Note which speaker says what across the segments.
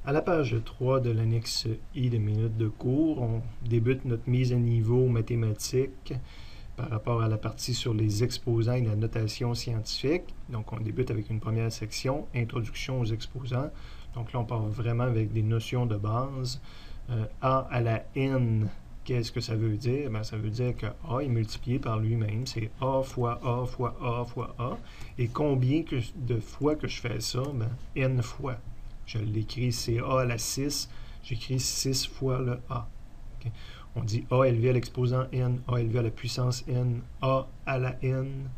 Speaker 1: À la page 3 de l'annexe I de minutes de cours, on débute notre mise à niveau mathématique par rapport à la partie sur les exposants et la notation scientifique. Donc, on débute avec une première section, Introduction aux exposants. Donc là, on part vraiment avec des notions de base. A à la N, qu'est-ce que ça veut dire? Bien, ça veut dire que A est multiplié par lui-même. C'est A fois A fois A fois A. Et combien de fois que je fais ça? Bien, N fois. Je l'écris, c'est A à la 6. J'écris 6 fois le A. Okay. On dit A élevé à l'exposant N, A élevé à la puissance N, A à la N.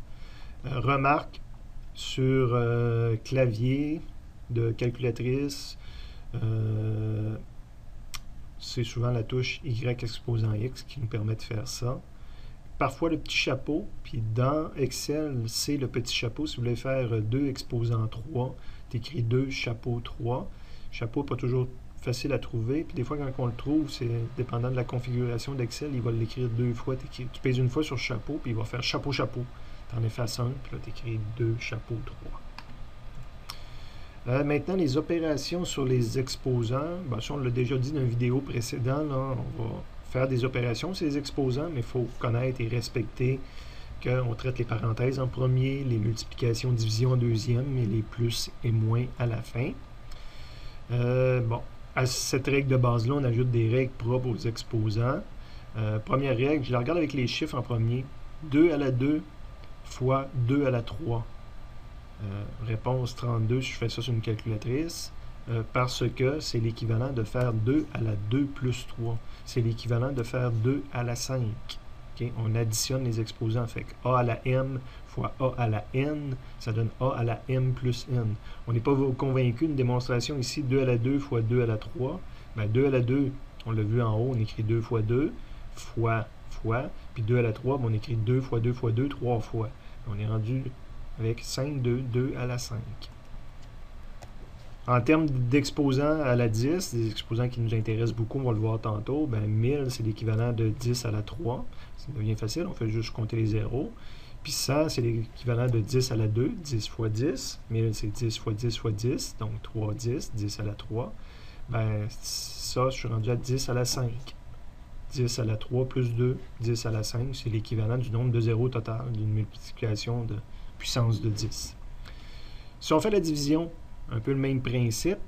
Speaker 1: Remarque sur clavier de calculatrice, c'est souvent la touche Y exposant X qui nous permet de faire ça. Parfois le petit chapeau, puis dans Excel, c'est le petit chapeau. Si vous voulez faire 2 exposant 3, tu écris 2 chapeau 3. Chapeau, pas toujours facile à trouver. Puis des fois, quand on le trouve, c'est dépendant de la configuration d'Excel, il va l'écrire 2 fois. Tu pèses une fois sur chapeau, puis il va faire chapeau, chapeau. Tu en effaces un, puis là, tu écris 2 chapeau 3. Maintenant, les opérations sur les exposants. Ben, ça, on l'a déjà dit dans une vidéo précédente. Là, on va faire des opérations sur les exposants, mais il faut connaître et respecter qu'on traite les parenthèses en premier, les multiplications, divisions en deuxième, et les plus et moins à la fin. Bon, à cette règle de base-là, on ajoute des règles propres aux exposants. Première règle, je la regarde avec les chiffres en premier. 2 à la 2 fois 2 à la 3. Réponse 32, je fais ça sur une calculatrice. Parce que c'est l'équivalent de faire 2 à la 2 plus 3. C'est l'équivalent de faire 2 à la 5. Okay? On additionne les exposants. Fait que A à la M fois A à la N, ça donne A à la M plus N. On n'est pas convaincu d'une démonstration ici, 2 à la 2 fois 2 à la 3. Ben, 2 à la 2, on l'a vu en haut, on écrit 2 fois 2, fois, puis 2 à la 3, ben, on écrit 2 fois 2 fois 2, 3 fois. On est rendu avec 5, 2, 2 à la 5. En termes d'exposants à la 10, des exposants qui nous intéressent beaucoup, on va le voir tantôt, ben 1000, c'est l'équivalent de 10 à la 3. Ça devient facile, on fait juste compter les zéros. Puis 100, c'est l'équivalent de 10 à la 2, 10 fois 10. 1000, c'est 10 fois 10 fois 10, donc 3, 10, 10 à la 3. Ben ça, je suis rendu à 10 à la 5. 10 à la 3 plus 2, 10 à la 5, c'est l'équivalent du nombre de zéros total, d'une multiplication de puissance de 10. Si on fait la division, un peu le même principe,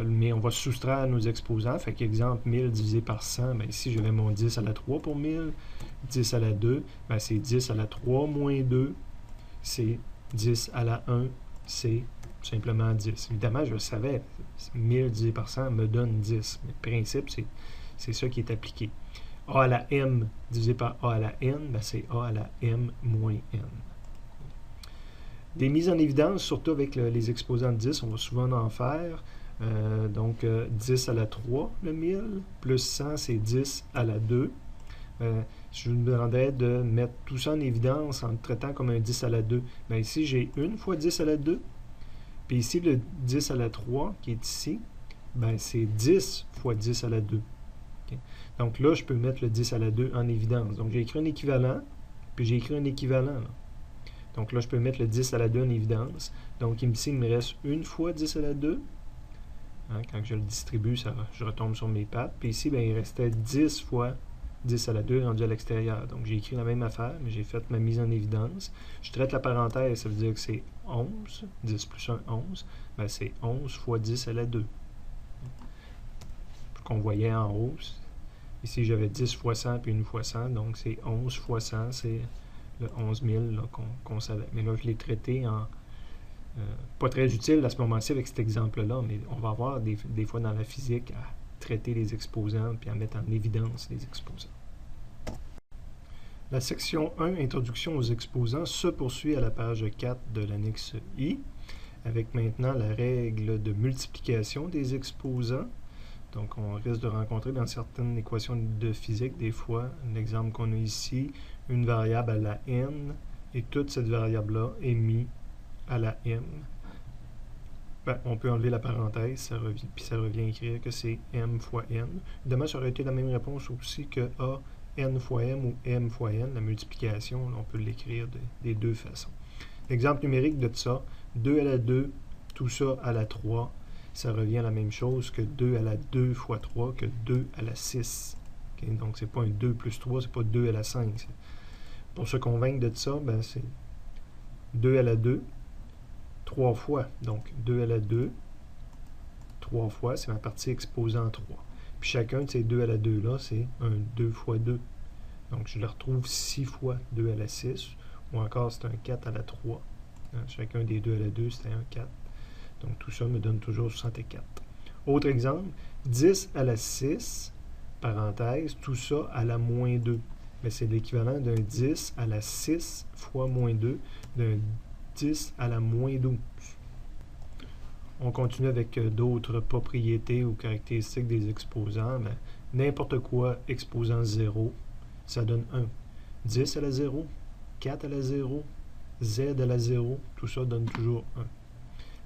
Speaker 1: mais on va soustraire nos exposants. Fait qu'exemple, 1000 divisé par 100, ben ici j'avais mon 10 à la 3 pour 1000. 10 à la 2, ben c'est 10 à la 3 moins 2, c'est 10 à la 1, c'est simplement 10. Évidemment, je le savais, 1000 divisé par 100 me donne 10. Mais le principe, c'est ça qui est appliqué. A à la M divisé par A à la N, ben c'est A à la M moins N. Des mises en évidence, surtout avec les exposants de 10, on va souvent en faire. Donc, 10 à la 3, le 1000, plus 100, c'est 10 à la 2. Je vous demanderais de mettre tout ça en évidence en le traitant comme un 10 à la 2. Bien, ici, j'ai 1 fois 10 à la 2. Puis ici, le 10 à la 3, qui est ici, ben, c'est 10 fois 10 à la 2. Okay? Donc là, je peux mettre le 10 à la 2 en évidence. Donc, j'ai écrit un équivalent, puis j'ai écrit un équivalent. Là. Donc là, je peux mettre le 10 à la 2 en évidence. Donc ici, il me reste 1 fois 10 à la 2. Hein, quand je le distribue, je retombe sur mes pattes. Puis ici, bien, il restait 10 fois 10 à la 2 rendu à l'extérieur. Donc j'ai écrit la même affaire, mais j'ai fait ma mise en évidence. Je traite la parenthèse, ça veut dire que c'est 11. 10 plus 1, 11. Bien, c'est 11 fois 10 à la 2. Qu'on voyait en haut. Ici, j'avais 10 fois 100 puis 1 fois 100. Donc c'est 11 fois 100, c'est le 11 000 qu'on savait. Mais là, je l'ai traité en... pas très utile à ce moment-ci avec cet exemple-là, mais on va avoir des fois dans la physique à traiter les exposants puis à mettre en évidence les exposants. La section 1, Introduction aux exposants, se poursuit à la page 4 de l'annexe I, avec maintenant la règle de multiplication des exposants. Donc, on risque de rencontrer dans certaines équations de physique, des fois, l'exemple qu'on a ici, une variable à la n, et toute cette variable-là est mise à la m. Ben, on peut enlever la parenthèse, puis ça revient à écrire que c'est m fois n. Évidemment, ça aurait été la même réponse aussi que a n fois m ou m fois n, la multiplication, on peut l'écrire des deux façons. L'exemple numérique de ça, 2 à la 2, tout ça à la 3, ça revient à la même chose que 2 à la 2 fois 3, que 2 à la 6. Okay? Donc, c'est pas un 2 plus 3, c'est pas 2 à la 5. Pour se convaincre de ça, ben, c'est 2 à la 2, 3 fois. Donc, 2 à la 2, 3 fois, c'est ma partie exposant 3. Puis chacun de ces 2 à la 2-là, c'est un 2 fois 2. Donc, je le retrouve 6 fois 2 à la 6, ou encore c'est un 4 à la 3. Chacun des 2 à la 2, c'était un 4. Donc, tout ça me donne toujours 64. Autre exemple, 10 à la 6, parenthèse, tout ça à la moins 2. Mais c'est l'équivalent d'un 10 à la 6 fois moins 2, d'un 10 à la moins 12. On continue avec d'autres propriétés ou caractéristiques des exposants. Ben, n'importe quoi exposant 0, ça donne 1. 10 à la 0, 4 à la 0, z à la 0, tout ça donne toujours 1.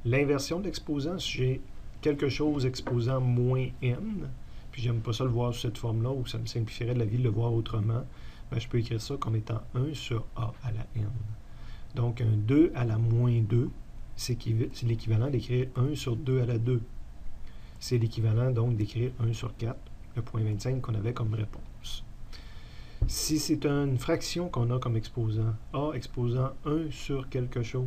Speaker 1: L'inversion de l'exposant, si j'ai quelque chose exposant moins n, puis j'aime pas ça le voir sous cette forme-là, ou ça me simplifierait de la vie de le voir autrement, ben, je peux écrire ça comme étant 1 sur a à la n. Donc, un 2 à la moins 2, c'est l'équivalent d'écrire 1 sur 2 à la 2. C'est l'équivalent donc d'écrire 1 sur 4, le point 25 qu'on avait comme réponse. Si c'est une fraction qu'on a comme exposant, a exposant 1 sur quelque chose,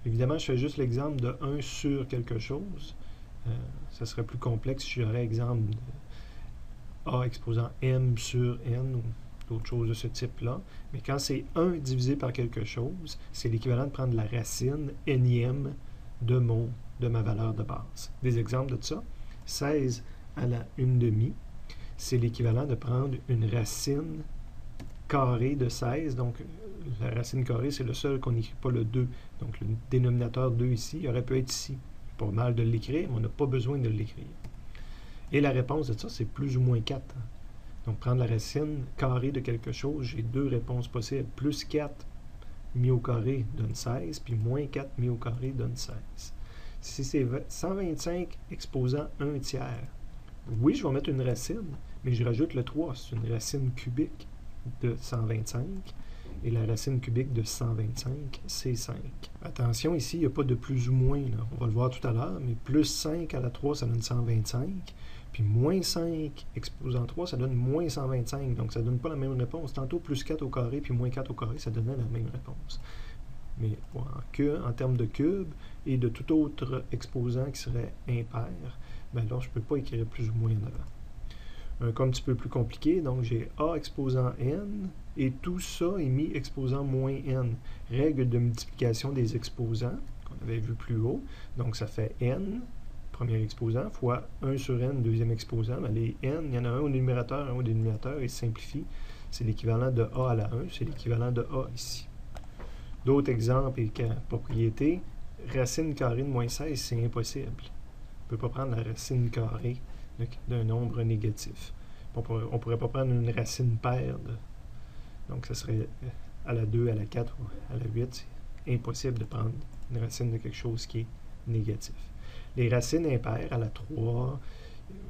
Speaker 1: évidemment, je fais juste l'exemple de 1 sur quelque chose. Ça serait plus complexe si j'aurais exemple de a exposant m sur n ou d'autres choses de ce type-là. Mais quand c'est 1 divisé par quelque chose, c'est l'équivalent de prendre la racine énième de ma valeur de base. Des exemples de ça. 16 à la 1/2, c'est l'équivalent de prendre une racine carrée de 16. Donc, la racine carrée, c'est le seul qu'on n'écrit pas le 2. Donc, le dénominateur 2 ici, il aurait pu être ici. Pas mal de l'écrire, mais on n'a pas besoin de l'écrire. Et la réponse de ça, c'est plus ou moins 4. Donc, prendre la racine carrée de quelque chose, j'ai deux réponses possibles. Plus 4 mis au carré donne 16, puis moins 4 mis au carré donne 16. Si c'est 125 exposant 1 tiers, oui, je vais mettre une racine, mais je rajoute le 3. C'est une racine cubique de 125. Et la racine cubique de 125, c'est 5. Attention, ici, il n'y a pas de plus ou moins. Là. On va le voir tout à l'heure, mais plus 5 à la 3, ça donne 125. Puis moins 5 exposant 3, ça donne moins 125. Donc, ça ne donne pas la même réponse. Tantôt, plus 4 au carré, puis moins 4 au carré, ça donnait la même réponse. Mais bon, en termes de cube et de tout autre exposant qui serait impair, ben là, je ne peux pas écrire plus ou moins en avant. Un cas un petit peu plus compliqué, donc j'ai A exposant n, et tout ça est mis exposant moins n. Règle de multiplication des exposants, qu'on avait vu plus haut. Donc, ça fait n, premier exposant, fois 1 sur n, deuxième exposant. Ben, les n, il y en a un au numérateur, un au dénominateur, et simplifie. C'est l'équivalent de a à la 1, c'est l'équivalent de a ici. D'autres exemples et propriétés, racine carrée de moins 16, c'est impossible. On ne peut pas prendre la racine carrée d'un nombre négatif. On ne pourrait pas prendre une racine paire. Donc, ça serait à la 2, à la 4 ou à la 8. C'est impossible de prendre une racine de quelque chose qui est négatif. Les racines impaires, à la 3,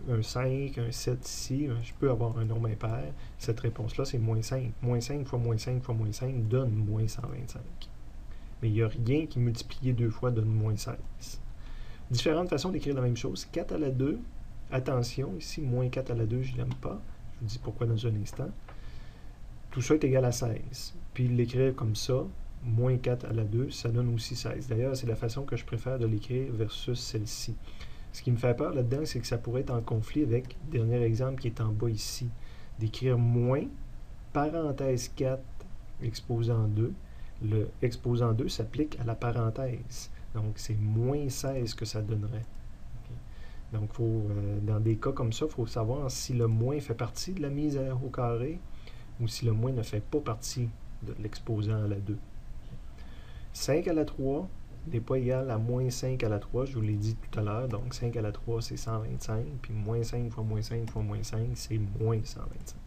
Speaker 1: un 5, un 7 ici, je peux avoir un nombre impair. Cette réponse-là, c'est moins 5. Moins 5 fois moins 5 fois moins 5 donne moins 125. Mais il n'y a rien qui multiplié deux fois donne moins 16. Différentes façons d'écrire la même chose. 4 à la 2, attention, ici, moins 4 à la 2, je ne l'aime pas. Je vous dis pourquoi dans un instant. Tout ça est égal à 16. Puis l'écrire comme ça, moins 4 à la 2, ça donne aussi 16. D'ailleurs, c'est la façon que je préfère de l'écrire versus celle-ci. Ce qui me fait peur là-dedans, c'est que ça pourrait être en conflit avec le dernier exemple qui est en bas ici. D'écrire moins, parenthèse 4, exposant 2. Le exposant 2 s'applique à la parenthèse. Donc, c'est moins 16 que ça donnerait. Okay. Donc, dans des cas comme ça, il faut savoir si le moins fait partie de la mise au carré ou si le moins ne fait pas partie de l'exposant à la 2. 5 à la 3 n'est pas égal à moins 5 à la 3, je vous l'ai dit tout à l'heure. Donc, 5 à la 3, c'est 125, puis moins 5 fois moins 5 fois moins 5, c'est moins 125.